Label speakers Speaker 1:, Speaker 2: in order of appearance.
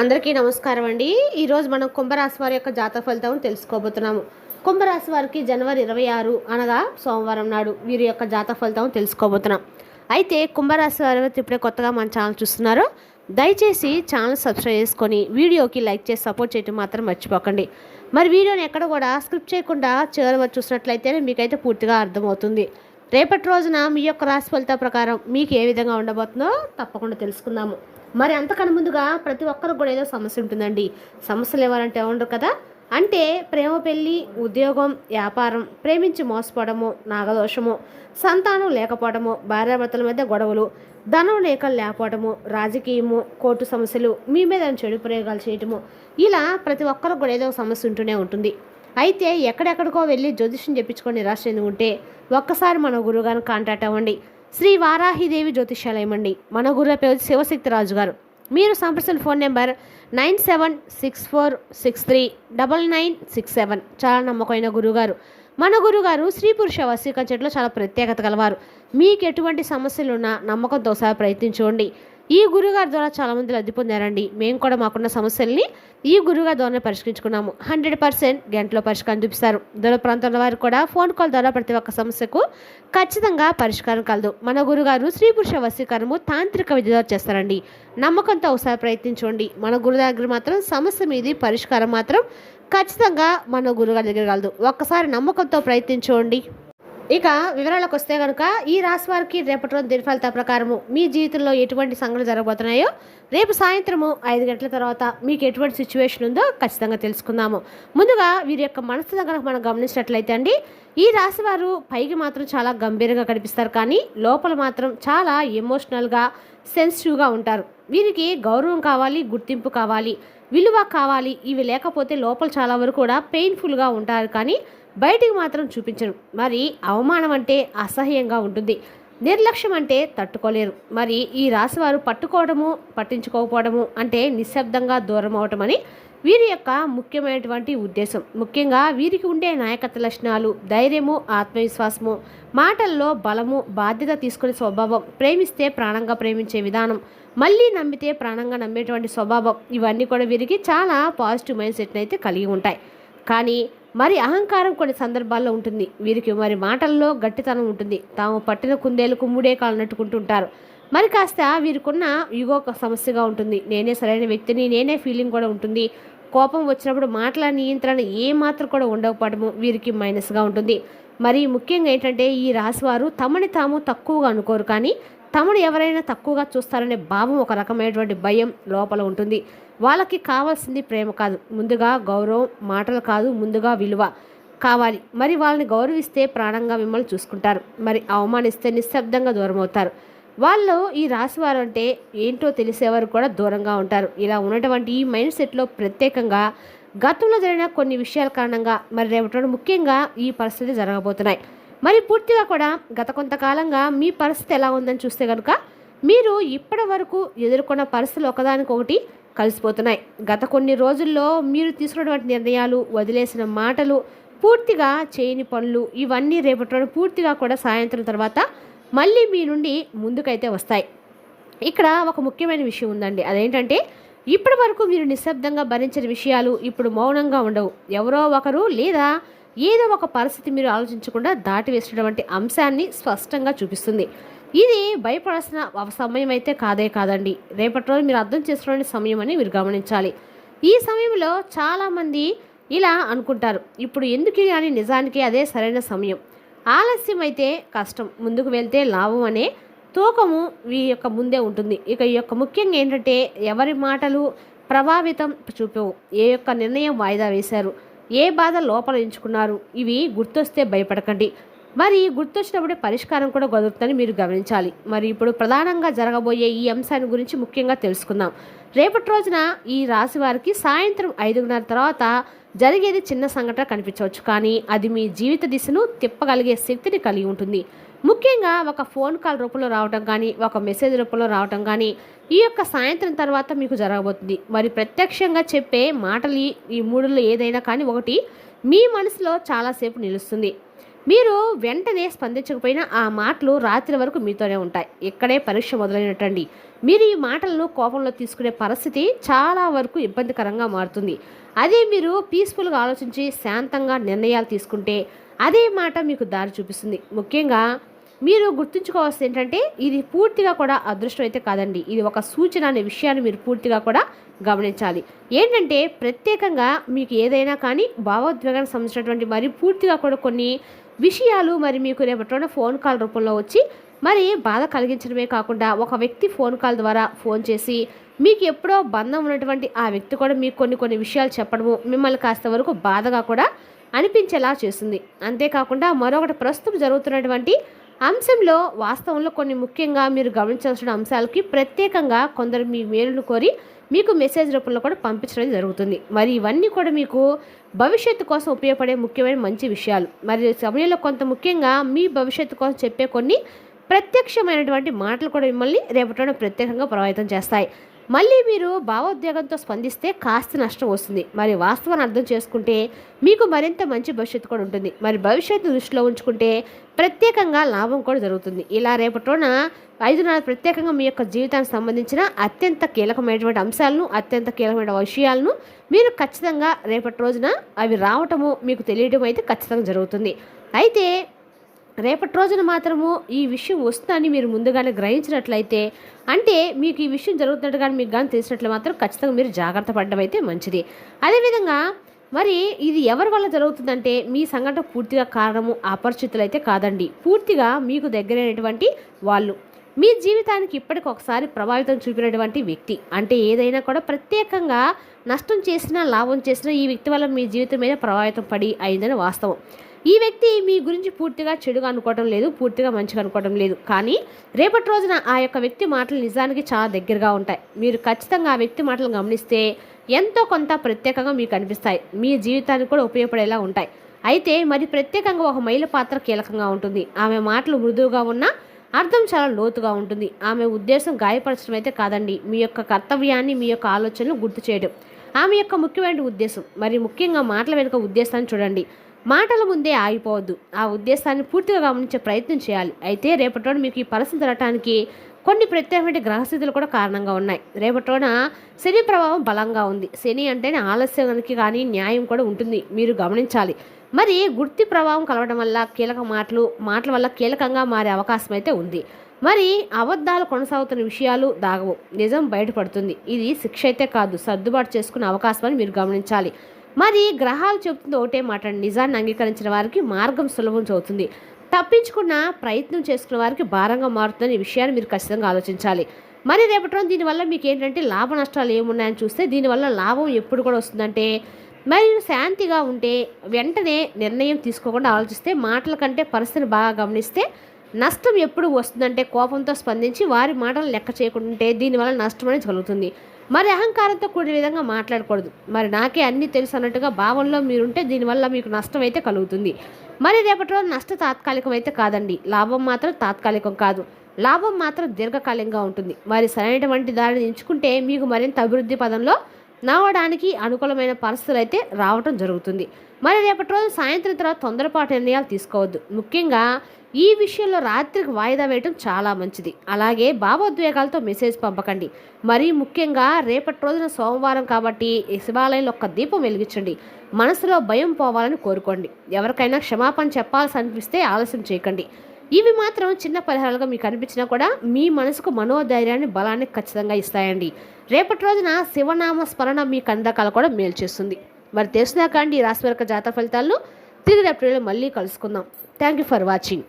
Speaker 1: అందరికీ నమస్కారం అండి. ఈరోజు మనం కుంభరాశి వారి యొక్క జాతక ఫలితం తెలుసుకోబోతున్నాము. కుంభరాశి వారికి జనవరి 26 అనగా సోమవారం నాడు వీరి యొక్క జాతక ఫలితం తెలుసుకోబోతున్నాం. అయితే కుంభరాశి వారు ఇప్పుడే కొత్తగా మన ఛానల్ చూస్తున్నారో దయచేసి ఛానల్ సబ్స్క్రైబ్ చేసుకొని వీడియోకి లైక్ చేసి సపోర్ట్ చేయడం మాత్రం మర్చిపోకండి. మరి వీడియోని ఎక్కడ కూడా స్క్రిప్ట్ చేయకుండా చివరి వరకు చూసినట్లయితే మీకైతే పూర్తిగా అర్థమవుతుంది. రేపటి రోజున మీ యొక్క రాశి ఫలితాల ప్రకారం మీకు ఏ విధంగా ఉండబోతుందో తప్పకుండా తెలుసుకుందాము. మరి అంతకన్నా ముందుగా ప్రతి ఒక్కరికి కూడా ఏదో సమస్య ఉంటుందండి. సమస్యలు ఎవరంటే ఉండరు కదా, అంటే ప్రేమ, పెళ్ళి, ఉద్యోగం, వ్యాపారం, ప్రేమించి మోసపోవడము, నాగదోషము, సంతానం లేకపోవడము, భార్యాభర్తల మధ్య గొడవలు, ధనం లేకపోవడము, రాజకీయము, కోర్టు సమస్యలు, మీ మీద చెడు ప్రయోగాలు చేయటము, ఇలా ప్రతి ఒక్కరికి కూడా ఏదో సమస్య ఉంటూనే ఉంటుంది. అయితే ఎక్కడెక్కడికో వెళ్ళి జ్యోతిష్యం చెప్పించుకొని నిరాశ చెంది ఉంటే ఒక్కసారి మన గురువుగారిని కాంటాక్ట్ అవ్వండి. శ్రీ వారాహిదేవి జ్యోతిష్యాలయం అండి. మన గురువు పేరు శివశక్తి రాజు గారు. మీరు సంప్రదించిన ఫోన్ నెంబర్ 9764639967. చాలా నమ్మకమైన గురువుగారు. మన గురుగారు స్త్రీ పురుష వశీకరణ చెట్లో చాలా ప్రత్యేకత కలవారు. మీకు ఎటువంటి సమస్యలున్నా నమ్మకంతో ఒకసారి ప్రయత్నించుకోండి. ఈ గురుగారి ద్వారా చాలామంది లబ్ధి పొందారండి. మేము కూడా మాకున్న సమస్యల్ని ఈ గురుగారి ద్వారా పరిష్కరించుకున్నాము. 100% గంటలో పరిష్కారం చూపిస్తారు. దూర ప్రాంతంలో వారు కూడా ఫోన్ కాల్ ద్వారా ప్రతి ఒక్క సమస్యకు ఖచ్చితంగా పరిష్కారం కలదు. మన గురుగారు స్త్రీ పురుష వశీకరణము తాంత్రిక విద్య చేస్తారండి. నమ్మకంతో ఒకసారి ప్రయత్నించండి. మన గురు దగ్గర మాత్రం సమస్య మీది పరిష్కారం మాత్రం ఖచ్చితంగా మన గురుగారి దగ్గర కలదు. ఒక్కసారి నమ్మకంతో ప్రయత్నించండి. ఇక వివరాలకు వస్తే కనుక ఈ రాశి వారికి రేపటి రోజు దిన ఫలితాల ప్రకారము మీ జీవితంలో ఎటువంటి సంఘటనలు జరగబోతున్నాయో రేపు సాయంత్రము 5 గంటల తర్వాత మీకు ఎటువంటి సిచ్యువేషన్ ఉందో ఖచ్చితంగా తెలుసుకుందాము. ముందుగా వీరి యొక్క మనసు కనుక మనం గమనించినట్లయితే అండి, ఈ రాశి వారు పైకి మాత్రం చాలా గంభీరంగా కనిపిస్తారు, కానీ లోపల మాత్రం చాలా ఎమోషనల్గా, సెన్సిటివ్గా ఉంటారు. వీరికి గౌరవం కావాలి, గుర్తింపు కావాలి, విలువ కావాలి. ఇవి లేకపోతే లోపల చాలా వరకు కూడా పెయిన్ఫుల్గా ఉంటారు, కానీ బయటికి మాత్రం చూపించరు. మరి అవమానం అంటే అసహ్యంగా ఉంటుంది, నిర్లక్ష్యం అంటే తట్టుకోలేరు. మరి ఈ రాశివారు పట్టుకోవడము, పట్టించుకోకపోవడము అంటే నిశ్శబ్దంగా దూరం అవటం అని వీరి యొక్క ముఖ్యమైనటువంటి ఉద్దేశం. ముఖ్యంగా వీరికి ఉండే నాయకత్వ లక్షణాలు ధైర్యము, ఆత్మవిశ్వాసము, మాటల్లో బలము, బాధ్యత తీసుకునే స్వభావం, ప్రేమిస్తే ప్రాణంగా ప్రేమించే విధానం, మళ్ళీ నమ్మితే ప్రాణంగా నమ్మేటువంటి స్వభావం, ఇవన్నీ కూడా వీరికి చాలా పాజిటివ్ మైండ్ సెట్ని అయితే కలిగి ఉంటాయి. కానీ మరి అహంకారం కొన్ని సందర్భాల్లో ఉంటుంది. వీరికి మరి మాటల్లో గట్టితనం ఉంటుంది. తాము పట్టిన కుందేలకు మూడే కాళ్ళు నట్టుకుంటుంటారు. మరి కాస్త వీరికున్న ఈగో సమస్యగా ఉంటుంది. నేనే సరైన వ్యక్తిని, నేనే ఫీలింగ్ కూడా ఉంటుంది. కోపం వచ్చినప్పుడు మాటల నియంత్రణ ఏమాత్రం కూడా ఉండకపోవడము వీరికి మైనస్గా ఉంటుంది. మరి ముఖ్యంగా ఏంటంటే ఈ రాశివారు తమని తాము తక్కువగా అనుకోరు, కానీ తమను ఎవరైనా తక్కువగా చూస్తారనే భావం, ఒక రకమైనటువంటి భయం లోపల ఉంటుంది. వాళ్ళకి కావాల్సింది ప్రేమ కాదు, ముందుగా గౌరవం, మాటలు కాదు, ముందుగా విలువ కావాలి. మరి వాళ్ళని గౌరవిస్తే ప్రాణంగా మిమ్మల్ని చూసుకుంటారు. మరి అవమానిస్తే నిశ్శబ్దంగా దూరం అవుతారు. వాళ్ళు ఈ రాశివారు అంటే ఏంటో తెలిసేవారు కూడా దూరంగా ఉంటారు. ఇలా ఉన్నటువంటి ఈ మైండ్ సెట్లో ప్రత్యేకంగా గతంలో జరిగిన కొన్ని విషయాల కారణంగా మరి రేపటి ముఖ్యంగా ఈ పరిస్థితి జరగబోతున్నాయి. మరి పూర్తిగా కూడా గత కొంతకాలంగా మీ పరిస్థితి ఎలా ఉందని చూస్తే కనుక మీరు ఇప్పటి వరకు ఎదుర్కొన్న పరిస్థితులు ఒకదానికొకటి కలిసిపోతున్నాయి. గత కొన్ని రోజుల్లో మీరు తీసుకున్నటువంటి నిర్ణయాలు, వదిలేసిన మాటలు, పూర్తిగా చేయని పనులు, ఇవన్నీ రేపటి పూర్తిగా కూడా సాయంత్రం తర్వాత మళ్ళీ మీ నుండి ముందుకైతే వస్తాయి. ఇక్కడ ఒక ముఖ్యమైన విషయం ఉందండి. అదేంటంటే ఇప్పటి వరకు మీరు నిశ్శబ్దంగా భరించిన విషయాలు ఇప్పుడు మౌనంగా ఉండవు. ఎవరో ఒకరు లేదా ఏదో ఒక పరిస్థితి మీరు ఆలోచించకుండా దాటివేసినటువంటి అంశాన్ని స్పష్టంగా చూపిస్తుంది. ఇది భయపడాల్సిన సమయం అయితే కాదండి. రేపటి రోజు మీరు అర్థం చేసుకునే సమయం అని మీరు గమనించాలి. ఈ సమయంలో చాలామంది ఇలా అనుకుంటారు, ఇప్పుడు ఎందుకు కానీ నిజానికి అదే సరైన సమయం. ఆలస్యం అయితే కష్టం, ముందుకు వెళ్తే లాభం అనే తూకము ఈ యొక్క ముందే ఉంటుంది. ఇక ఈ యొక్క ముఖ్యంగా ఏంటంటే ఎవరి మాటలు ప్రభావితం చూపవు, ఏ యొక్క నిర్ణయం వాయిదా వేశారు, ఏ బాధ లోపల ఎంచుకున్నారు, ఇవి గుర్తొస్తే భయపడకండి. మరి గుర్తొచ్చినప్పుడే పరిష్కారం కూడా కుదురుతుందని మీరు గమనించాలి. మరి ఇప్పుడు ప్రధానంగా జరగబోయే ఈ అంశాన్ని గురించి ముఖ్యంగా తెలుసుకుందాం. రేపటి రోజున ఈ రాశి వారికి సాయంత్రం 5:30 తర్వాత జరిగేది చిన్న సంఘటన కనిపించవచ్చు, కానీ అది మీ జీవిత దిశను తిప్పగలిగే శక్తిని కలిగి ఉంటుంది. ముఖ్యంగా ఒక ఫోన్ కాల్ రూపంలో రావటం కానీ, ఒక మెసేజ్ రూపంలో రావటం కానీ ఈ యొక్క సాయంత్రం తర్వాత మీకు జరగబోతుంది. మరి ప్రత్యక్షంగా చెప్పే మాటలు ఈ మూడులో ఏదైనా కానీ ఒకటి మీ మనసులో చాలాసేపు నిలుస్తుంది. మీరు వెంటనే స్పందించకపోయినా ఆ మాటలు రాత్రి వరకు మీతోనే ఉంటాయి. ఇక్కడే పరీక్ష మొదలైనట్టండి. మీరు ఈ మాటలను కోపంలో తీసుకునే పరిస్థితి చాలా వరకు ఇబ్బందికరంగా మారుతుంది. అదే మీరు పీస్ఫుల్గా ఆలోచించి శాంతంగా నిర్ణయాలు తీసుకుంటే అదే మాట మీకు దారి చూపిస్తుంది. ముఖ్యంగా మీరు గుర్తుంచుకోవాల్సింది ఏంటంటే ఇది పూర్తిగా కూడా అదృష్టం అయితే కాదండి. ఇది ఒక సూచన అనే విషయాన్ని మీరు పూర్తిగా కూడా గమనించాలి. ఏంటంటే ప్రత్యేకంగా మీకు ఏదైనా కానీ భావోద్వేగానికి సంబంధించినటువంటి మరి పూర్తిగా కూడా కొన్ని విషయాలు మరి మీకు రేపటి ఫోన్ కాల్ రూపంలో వచ్చి మరి బాధ కలిగించడమే కాకుండా ఒక వ్యక్తి ఫోన్ కాల్ ద్వారా ఫోన్ చేసి మీకు ఎప్పుడో బంధం ఉన్నటువంటి ఆ వ్యక్తి కూడా మీకు కొన్ని విషయాలు చెప్పడము మిమ్మల్ని కాస్త వరకు బాధగా కూడా అనిపించేలా చేస్తుంది. అంతేకాకుండా మరొకటి ప్రస్తుతం జరుగుతున్నటువంటి అంశంలో వాస్తవంలో కొన్ని ముఖ్యంగా మీరు గమనించాల్సిన అంశాలకి ప్రత్యేకంగా కొందరు మీ మేలును కోరి మీకు మెసేజ్ రూపంలో కూడా పంపించడం జరుగుతుంది. మరి ఇవన్నీ కూడా మీకు భవిష్యత్తు కోసం ఉపయోగపడే ముఖ్యమైన మంచి విషయాలు. మరి సమయంలో కొంత ముఖ్యంగా మీ భవిష్యత్తు కోసం చెప్పే కొన్ని ప్రత్యక్షమైనటువంటి మాటలు కూడా మిమ్మల్ని రేపటి ప్రత్యేకంగా ప్రభావితం చేస్తాయి. మళ్ళీ మీరు భావోద్వేగంతో స్పందిస్తే కాస్త నష్టం వస్తుంది. మరి వాస్తవాన్ని అర్థం చేసుకుంటే మీకు మరింత మంచి భవిష్యత్తు కూడా ఉంటుంది. మరి భవిష్యత్తు దృష్టిలో ఉంచుకుంటే ప్రత్యేకంగా లాభం కూడా జరుగుతుంది. ఇలా రేపటిన 5 ప్రత్యేకంగా మీ యొక్క జీవితానికి సంబంధించిన అత్యంత కీలకమైనటువంటి అంశాలను అత్యంత కీలకమైన విషయాలను మీరు ఖచ్చితంగా రేపటి రోజున అవి రావటము మీకు తెలియడం అయితే ఖచ్చితంగా జరుగుతుంది. అయితే రేపటి రోజున మాత్రము ఈ విషయం వస్తుందని మీరు ముందుగానే గ్రహించినట్లయితే అంటే మీకు ఈ విషయం జరుగుతున్నట్టు కానీ మీకు కానీ తెలిసినట్లు మాత్రం ఖచ్చితంగా మీరు జాగ్రత్త పడడం అయితే మంచిది. అదేవిధంగా మరి ఇది ఎవరి వల్ల జరుగుతుందంటే మీ సంఘటన పూర్తిగా కారణము అపరిచితులు అయితే కాదండి. పూర్తిగా మీకు దగ్గరైనటువంటి వాళ్ళు మీ జీవితానికి ఇప్పటికి ఒకసారి ప్రభావితం చూపినటువంటి వ్యక్తి. అంటే ఏదైనా కూడా ప్రత్యేకంగా నష్టం చేసినా లాభం చేసినా ఈ వ్యక్తి వల్ల మీ జీవితం మీద ప్రభావితం పడి అయిందని వాస్తవం. ఈ వ్యక్తి మీ గురించి పూర్తిగా చెడుగా అనుకోవడం లేదు, పూర్తిగా మంచిగా అనుకోవడం లేదు. కానీ రేపటి రోజున ఆ యొక్క వ్యక్తి మాటలు నిజానికి చాలా దగ్గరగా ఉంటాయి. మీరు ఖచ్చితంగా ఆ వ్యక్తి మాటలు గమనిస్తే ఎంతో కొంత ప్రత్యేకంగా మీకు అనిపిస్తాయి. మీ జీవితానికి కూడా ఉపయోగపడేలా ఉంటాయి. అయితే మరి ప్రత్యేకంగా ఒక మహిళ పాత్ర కీలకంగా ఉంటుంది. ఆమె మాటలు మృదువుగా ఉన్నా అర్థం చాలా లోతుగా ఉంటుంది. ఆమె ఉద్దేశం గాయపరచడం అయితే కాదండి, మీ యొక్క కర్తవ్యాన్ని మీ యొక్క ఆలోచనలు గుర్తు చేయడం ఆమె యొక్క ముఖ్యమైన ఉద్దేశం. మరి ముఖ్యంగా మాటల వెనుక ఉద్దేశాన్ని చూడండి. మాటల ముందే ఆగిపోవద్దు, ఆ ఉద్దేశాన్ని పూర్తిగా గమనించే ప్రయత్నం చేయాలి. అయితే రేపటి రోజు మీకు ఈ పరిస్థితి జరగడానికి కొన్ని ప్రత్యేకమైన గ్రహస్థితులు కూడా కారణంగా ఉన్నాయి. రేపటి రోజున శని ప్రభావం బలంగా ఉంది. శని అంటేనే ఆలస్యానికి కానీ న్యాయం కూడా ఉంటుంది, మీరు గమనించాలి. మరి గుర్తి ప్రభావం కలవడం వల్ల కీలక మాటల వల్ల కీలకంగా మారే అవకాశం అయితే ఉంది. మరి అబద్ధాలు కొనసాగుతున్న విషయాలు దాగవు, నిజం బయటపడుతుంది. ఇది శిక్ష అయితే కాదు, సర్దుబాటు చేసుకునే అవకాశం అని మీరు గమనించాలి. మరి గ్రహాలు చెబుతుంది ఒకటే మాట, నిజాన్ని అంగీకరించిన వారికి మార్గం సులభం అవుతుంది, తప్పించుకున్న ప్రయత్నం చేసుకున్న వారికి భారంగా మారుతుందని ఈ విషయాన్ని మీరు ఖచ్చితంగా ఆలోచించాలి. మరి రేపటి రోజు దీనివల్ల మీకు ఏంటంటే లాభ నష్టాలు ఏమున్నాయని చూస్తే దీనివల్ల లాభం ఎప్పుడు కూడా వస్తుందంటే మరి శాంతిగా ఉంటే వెంటనే నిర్ణయం తీసుకోకుండా ఆలోచిస్తే మాటల కంటే పరిస్థితిని బాగా గమనిస్తే నష్టం ఎప్పుడు వస్తుందంటే కోపంతో స్పందించి వారి మాటలు లెక్క చేయకుంటే దీనివల్ల నష్టం అనేది కలుగుతుంది. మరి అహంకారంతో కూడిన విధంగా మాట్లాడకూడదు. మరి నాకే అన్నీ తెలుసు అన్నట్టుగా భావంలో మీరుంటే దీనివల్ల మీకు నష్టం అయితే కలుగుతుంది. మరి రేపటి రోజు నష్టం తాత్కాలికం అయితే కాదండి, లాభం మాత్రం తాత్కాలికం కాదు, లాభం మాత్రం దీర్ఘకాలికంగా ఉంటుంది. మరి సరైనటువంటి దారిని ఎంచుకుంటే మీకు మరింత అభివృద్ధి పదంలో నడవడానికి అనుకూలమైన పరిస్థితులు అయితే రావటం జరుగుతుంది. మరి రేపటి రోజు సాయంత్రం తర్వాత తొందరపాటు నిర్ణయాలు తీసుకోవద్దు. ముఖ్యంగా ఈ విషయంలో రాత్రికి వాయిదా వేయటం చాలా మంచిది. అలాగే భావోద్వేగాలతో మెసేజ్ పంపకండి. మరీ ముఖ్యంగా రేపటి రోజున సోమవారం కాబట్టి శివాలయంలో ఒక్క దీపం వెలిగించండి. మనసులో భయం పోవాలని కోరుకోండి. ఎవరికైనా క్షమాపణ చెప్పాల్సి అనిపిస్తే ఆలస్యం చేయకండి. ఇవి మాత్రం చిన్న పరిహారాలుగా మీకు అనిపించినా కూడా మీ మనసుకు మనోధైర్యాన్ని బలాన్ని ఖచ్చితంగా ఇస్తాయండి. రేపటి రోజున శివనామ స్మరణ మీ కందకాలు కూడా మేలు చేస్తుంది. మరి తెలుసుదాకా అండి ఈ రాశి వారి జాతక ఫలితాలను తిరిగి రేపటి మళ్ళీ కలుసుకుందాం. Thank you for watching.